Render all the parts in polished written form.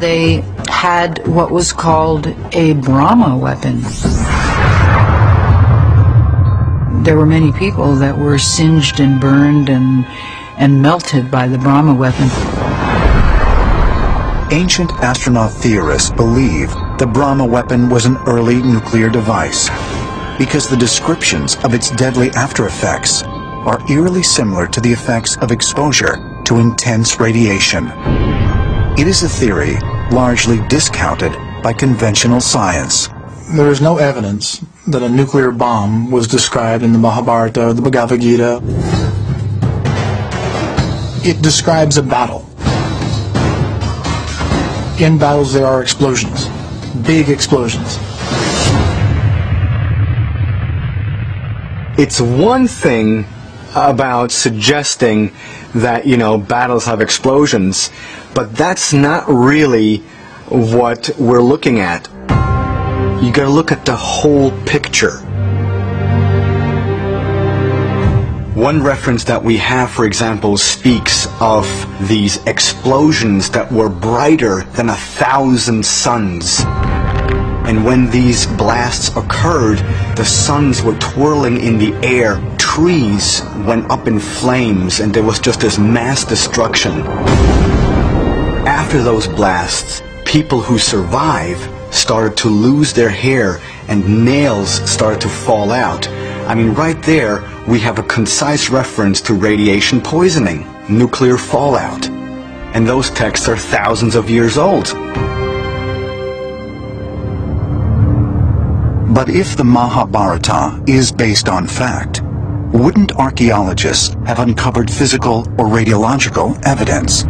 They had what was called a Brahma weapon. There were many people that were singed and burned and melted by the Brahma weapon. Ancient astronaut theorists believe the Brahma weapon was an early nuclear device because the descriptions of its deadly after effects are eerily similar to the effects of exposure to intense radiation. It is a theory largely discounted by conventional science. There is no evidence that a nuclear bomb was described in the Mahabharata, the Bhagavad Gita. It describes a battle. In battles there are explosions, big explosions. It's one thing about suggesting that, battles have explosions, but that's not really what we're looking at. You gotta look at the whole picture. One reference that we have, for example, speaks of these explosions that were brighter than 1,000 suns. And when these blasts occurred, the suns were twirling in the air. Trees went up in flames, and there was just this mass destruction. After those blasts, people who survive started to lose their hair and nails started to fall out. I mean, right there we have a concise reference to radiation poisoning, nuclear fallout. And those texts are thousands of years old. But if the Mahabharata is based on fact, wouldn't archaeologists have uncovered physical or radiological evidence?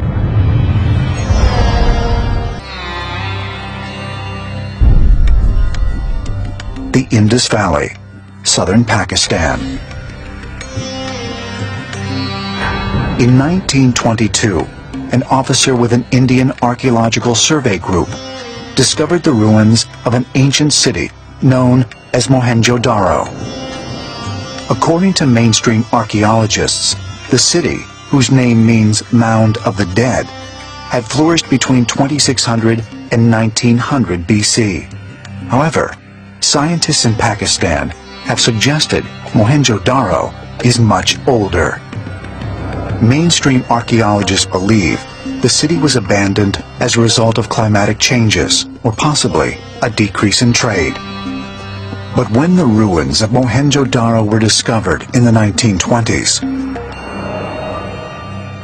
The Indus Valley, southern Pakistan. In 1922, an officer with an Indian Archaeological Survey Group discovered the ruins of an ancient city known as Mohenjo-Daro. According to mainstream archaeologists, the city, whose name means Mound of the Dead, had flourished between 2600 and 1900 BC. However, scientists in Pakistan have suggested Mohenjo-Daro is much older. Mainstream archaeologists believe the city was abandoned as a result of climatic changes, or possibly a decrease in trade. But when the ruins of Mohenjo-Daro were discovered in the 1920s,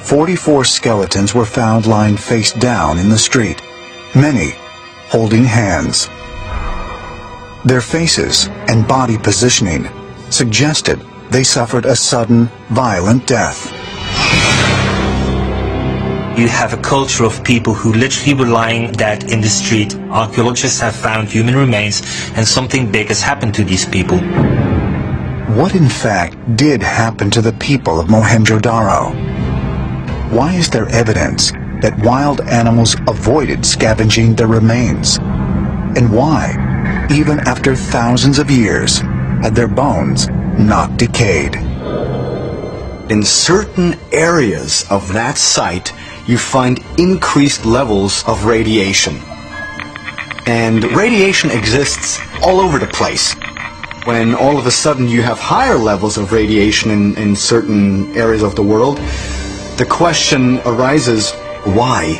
44 skeletons were found lying face down in the street, many holding hands. Their faces and body positioning suggested they suffered a sudden, violent death. You have a culture of people who literally were lying dead in the street. Archaeologists have found human remains, and something big has happened to these people. What in fact did happen to the people of Mohenjo-Daro? Why is there evidence that wild animals avoided scavenging their remains? And why, even after thousands of years, had their bones not decayed? In certain areas of that site, you find increased levels of radiation. And radiation exists all over the place. When all of a sudden you have higher levels of radiation in certain areas of the world, the question arises, why?